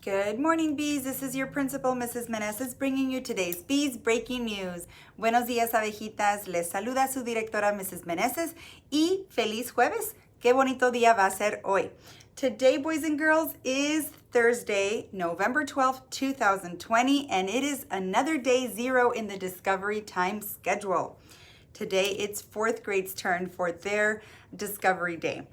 Good morning, bees. This is your principal, Mrs. Meneses, bringing you today's Bees Breaking News. Buenos días, abejitas. Les saluda su directora, Mrs. Meneses, y feliz jueves. Qué bonito día va a ser hoy. Today, boys and girls, is Thursday, November 12th, 2020, and it is another day zero in the Discovery Time schedule. Today, it's fourth grade's turn for their Discovery Day.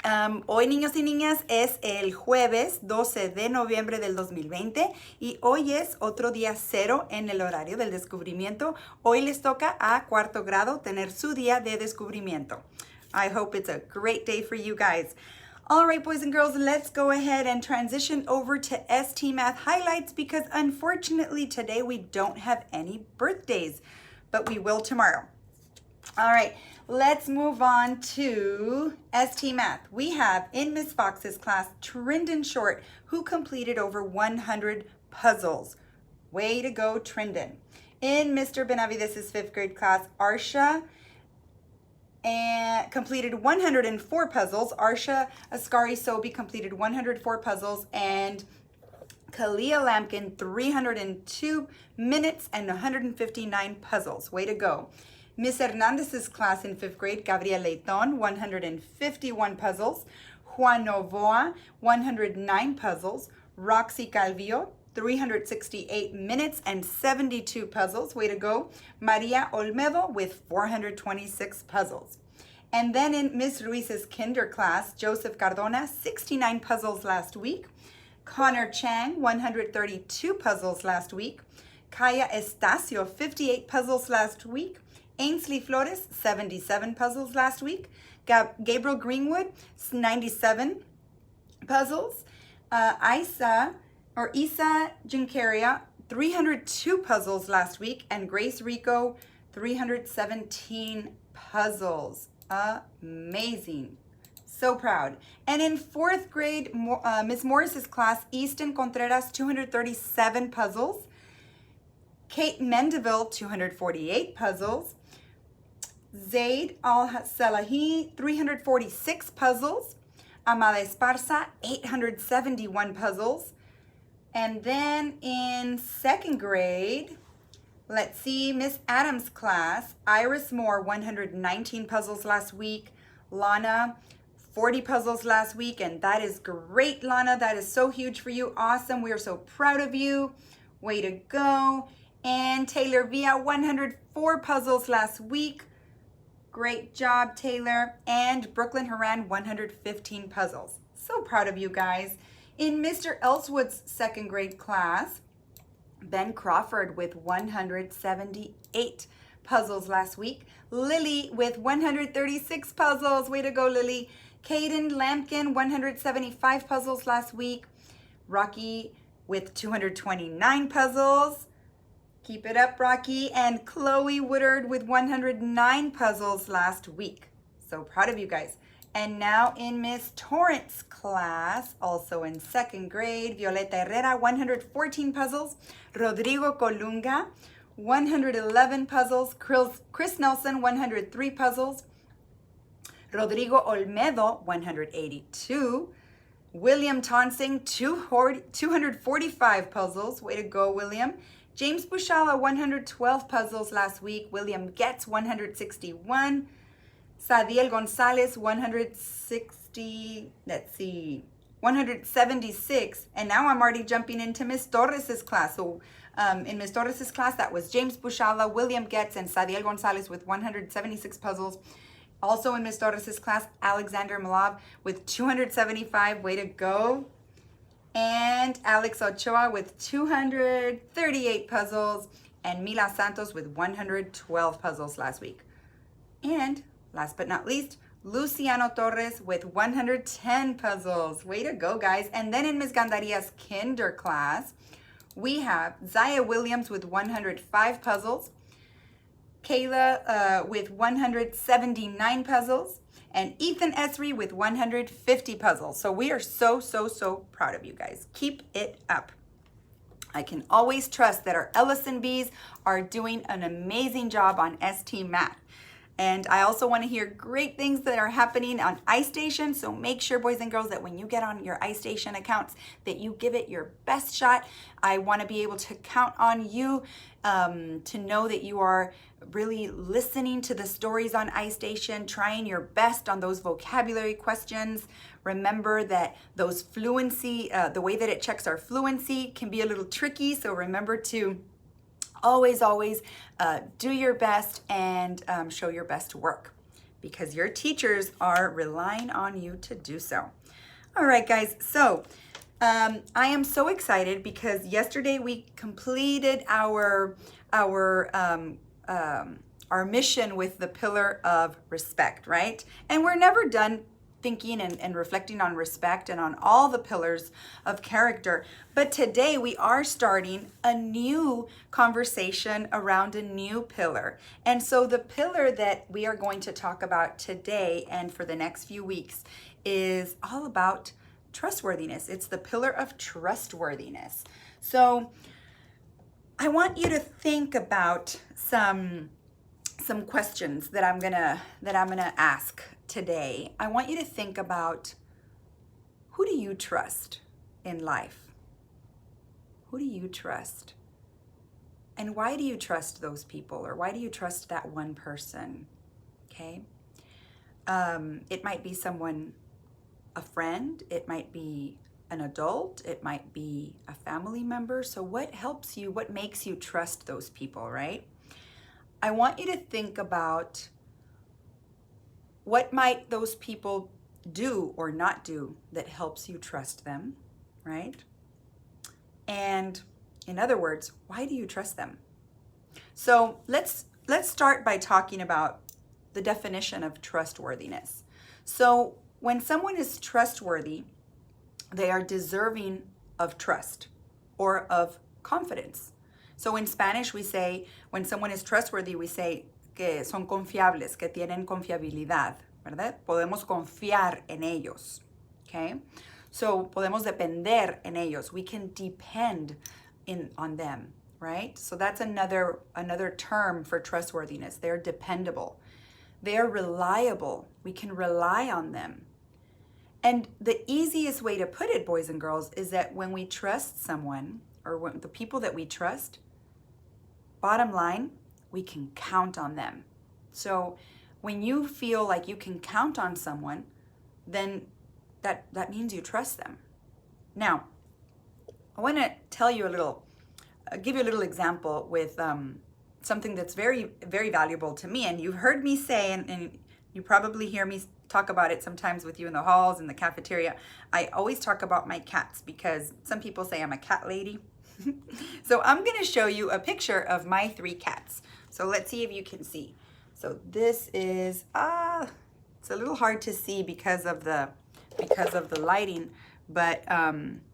Hoy, niños y niñas, es el jueves 12 de noviembre del 2020 y hoy es otro día cero en el horario del descubrimiento. Hoy les toca a cuarto grado tener su día de descubrimiento. I hope it's a great day for you guys. All right, boys and girls, let's go ahead and transition over to ST Math highlights because unfortunately today we don't have any birthdays, but we will tomorrow. All right, let's move on to ST Math. We have in Miss Fox's class, Trindon Short, who completed over 100 puzzles. Way to go, Trindon. In Mr. Benavidez's fifth grade class, Arsha completed 104 puzzles. Arsha Ascari Sobi completed 104 puzzles, and Kalia Lampkin 302 minutes and 159 puzzles. Way to go. Miss Hernandez's class in fifth grade, Gabriel Leiton, 151 puzzles. Juan Novoa, 109 puzzles. Roxy Calvillo, 368 minutes and 72 puzzles. Way to go. Maria Olmedo with 426 puzzles. And then in Miss Ruiz's kinder class, Joseph Cardona, 69 puzzles last week. Connor Chang, 132 puzzles last week. Kaya Estacio, 58 puzzles last week. Ainsley Flores, 77 puzzles last week. Gabriel Greenwood, 97 puzzles. Isa Juncaria, 302 puzzles last week. And Grace Rico, 317 puzzles. Amazing. So proud. And in fourth grade, Miss Morris's class, Easton Contreras, 237 puzzles. Kate Mendeville, 248 puzzles. Zaid Al-Salahi, 346 puzzles. Amada Esparza, 871 puzzles. And then in second grade, let's see, Miss Adams' class, Iris Moore, 119 puzzles last week. Lana, 40 puzzles last week, and that is great, Lana. That is so huge for you. Awesome. We are so proud of you. Way to go. And Taylor Villa, 104 puzzles last week. Great job, Taylor. And Brooklyn Haran, 115 puzzles. So proud of you guys. In Mr. Elswood's second grade class, Ben Crawford with 178 puzzles last week. Lily with 136 puzzles. Way to go, Lily. Caden Lampkin, 175 puzzles last week. Rocky with 229 puzzles. Keep it up, Rocky. And Chloe Woodard with 109 puzzles last week. So proud of you guys. And now in Miss Torrance's class, also in second grade, Violeta Herrera, 114 puzzles. Rodrigo Colunga, 111 puzzles. Chris Nelson, 103 puzzles. Rodrigo Olmedo, 182. William Tonsing, 245 puzzles. Way to go, William. James Bushala, 112 puzzles last week. William Getz, 161. Sadiel Gonzalez, 176. And now I'm already jumping into Miss Torres's class. So in Miss Torres's class, that was James Bushala, William Getz, and Sadiel Gonzalez with 176 puzzles. Also in Miss Torres's class, Alexander Malab with 275. Way to go. And Alex Ochoa with 238 puzzles. And Mila Santos with 112 puzzles last week. And last but not least, Luciano Torres with 110 puzzles. Way to go, guys. And then in Ms. Gandaria's kinder class, we have Zaya Williams with 105 puzzles. Kayla with 179 puzzles. And Ethan Esri with 150 puzzles. So we are so proud of you guys. Keep it up. I can always trust that our Ellison Bees are doing an amazing job on ST Math. And I also want to hear great things that are happening on iStation. So make sure, boys and girls, that when you get on your iStation accounts, that you give it your best shot. I want to be able to count on you to know that you are really listening to the stories on iStation, trying your best on those vocabulary questions. Remember that those fluency, the way that it checks our fluency can be a little tricky. So remember to always do your best and show your best work, because your teachers are relying on you to do so. All right, guys. So I am so excited because yesterday we completed our mission with the pillar of respect, right? And we're never done thinking and reflecting on respect and on all the pillars of character. But today we are starting a new conversation around a new pillar. And so the pillar that we are going to talk about today and for the next few weeks is all about trustworthiness. It's the pillar of trustworthiness. So I want you to think about some questions that I'm gonna ask today. I want you to think about, who do you trust in life? Who do you trust? And why do you trust those people, or why do you trust that one person? Okay. It might be someone, a friend, it might be an adult, it might be a family member. So what helps you, what makes you trust those people, right? I want you to think about what might those people do or not do that helps you trust them, right? And in other words, why do you trust them? So let's start by talking about the definition of trustworthiness. So when someone is trustworthy, they are deserving of trust or of confidence. So in Spanish, we say, when someone is trustworthy, we say que son confiables, que tienen confiabilidad, ¿verdad? Podemos confiar en ellos, okay? So podemos depender en ellos. We can depend on them, right? So that's another term for trustworthiness. They're dependable. They're reliable. We can rely on them. And the easiest way to put it, boys and girls, is that when we trust someone, or when the people that we trust, bottom line, we can count on them. So when you feel like you can count on someone, then that means you trust them. Now, I want to give you a little example with something that's very, very valuable to me. And you've heard me say, and you probably hear me talk about it sometimes with you in the halls, in the cafeteria. I always talk about my cats because some people say I'm a cat lady. So I'm going to show you a picture of my 3 cats. So let's see if you can see. So this is, it's a little hard to see because of the lighting, but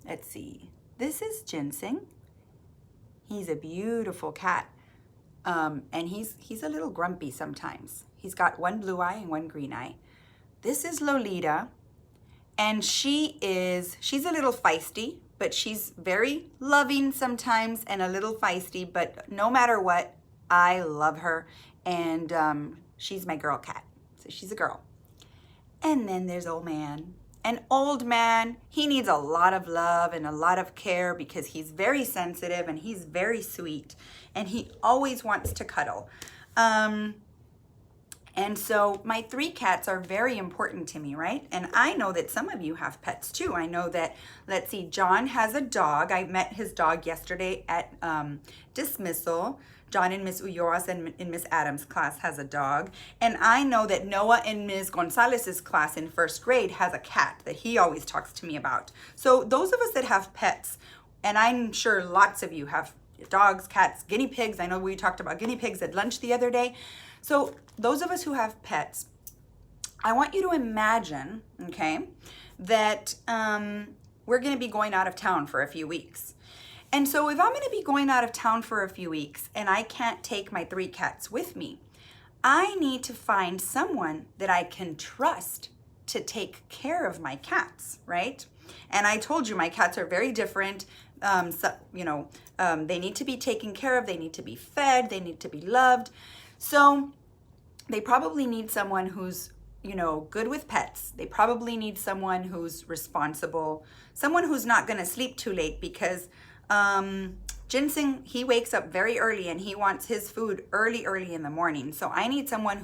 let's see. This is Ginseng. He's a beautiful cat. And he's a little grumpy sometimes. He's got one blue eye and one green eye. This is Lolita, and she's a little feisty, but she's very loving sometimes and a little feisty, but no matter what, I love her, and she's my girl cat, so she's a girl. And then there's Old Man. An old man, he needs a lot of love and a lot of care because he's very sensitive and he's very sweet, and he always wants to cuddle. And so my 3 cats are very important to me, right? And I know that some of you have pets too. I know that, let's see, John has a dog. I met his dog yesterday at dismissal. John in Miss Ulloa's and in Miss Adams' class has a dog. And I know that Noah in Ms. Gonzalez's class in 1st grade has a cat that he always talks to me about. So those of us that have pets, and I'm sure lots of you have dogs, cats, guinea pigs. I know we talked about guinea pigs at lunch the other day. So those of us who have pets, I want you to imagine, okay, that we're going to be going out of town for a few weeks. And so if I'm going to be going out of town for a few weeks and I can't take my 3 cats with me, I need to find someone that I can trust to take care of my cats, right? And I told you my cats are very different. They need to be taken care of. They need to be fed. They need to be loved. So they probably need someone who's, you know, good with pets. They probably need someone who's responsible, someone who's not going to sleep too late, because Ginseng, he wakes up very early and he wants his food early in the morning. So I need someone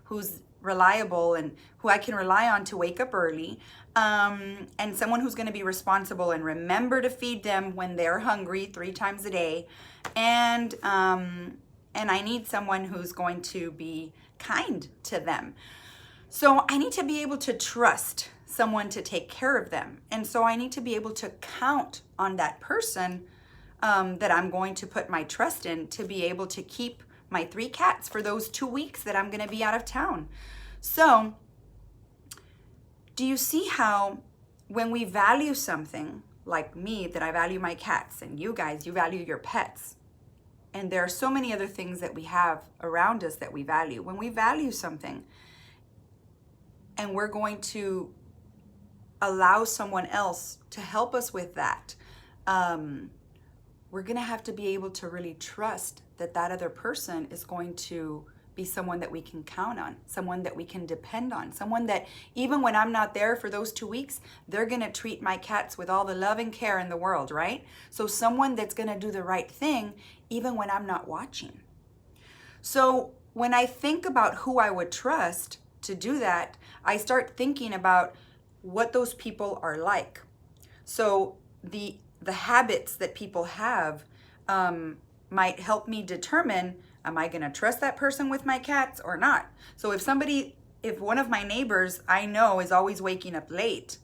who's reliable and who I can rely on to wake up early, and someone who's going to be responsible and remember to feed them when they're hungry 3 times a day. And I need someone who's going to be kind to them. So I need to be able to trust someone to take care of them. And so I need to be able to count on that person that I'm going to put my trust in to be able to keep my 3 cats for those 2 weeks that I'm going to be out of town. So do you see how when we value something, like me, that I value my cats, and you guys, you value your pets, and there are so many other things that we have around us that we value. When we value something and we're going to allow someone else to help us with that, we're going to have to be able to really trust that that other person is going to be someone that we can count on, someone that we can depend on, someone that even when I'm not there for those 2 weeks, they're going to treat my cats with all the love and care in the world, right? So someone that's going to do the right thing even when I'm not watching. So when I think about who I would trust to do that, I start thinking about what those people are like. So the habits that people have might help me determine, am I going to trust that person with my cats or not? So if one of my neighbors I know is always waking up late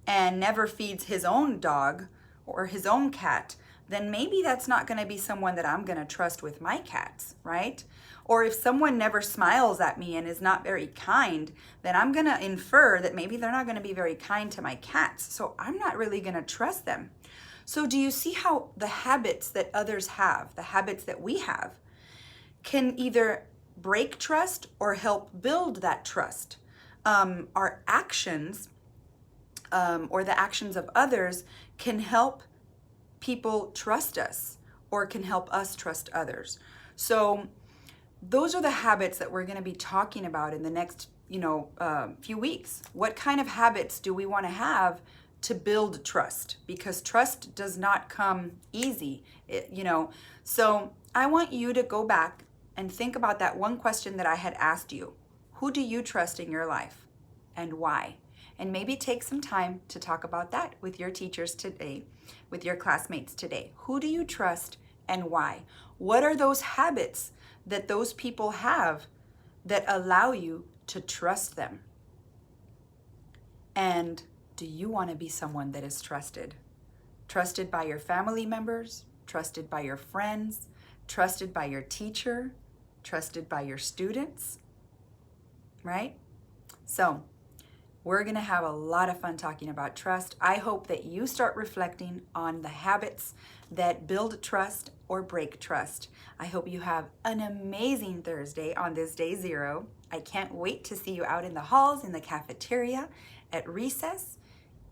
and never feeds his own dog or his own cat, then maybe that's not going to be someone that I'm going to trust with my cats, right? Or if someone never smiles at me and is not very kind, then I'm going to infer that maybe they're not going to be very kind to my cats. So I'm not really going to trust them. So do you see how the habits that others have, the habits that we have, can either break trust or help build that trust? Our actions or the actions of others can help people trust us or can help us trust others. So those are the habits that we're going to be talking about in the next, few weeks. What kind of habits do we want to have to build trust? Because trust does not come easy, So I want you to go back and think about that one question that I had asked you. Who do you trust in your life and why? And maybe take some time to talk about that with your teachers today, with your classmates today. Who do you trust and why? What are those habits that those people have that allow you to trust them? And do you want to be someone that is trusted? Trusted by your family members, trusted by your friends, trusted by your teacher, trusted by your students, right? So we're going to have a lot of fun talking about trust. I hope that you start reflecting on the habits that build trust or break trust. I hope you have an amazing Thursday on this day 0. I can't wait to see you out in the halls, in the cafeteria, at recess,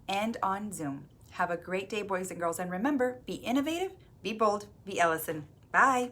and on Zoom. Have a great day, boys and girls. And remember, be innovative, be bold, be Ellison. Bye.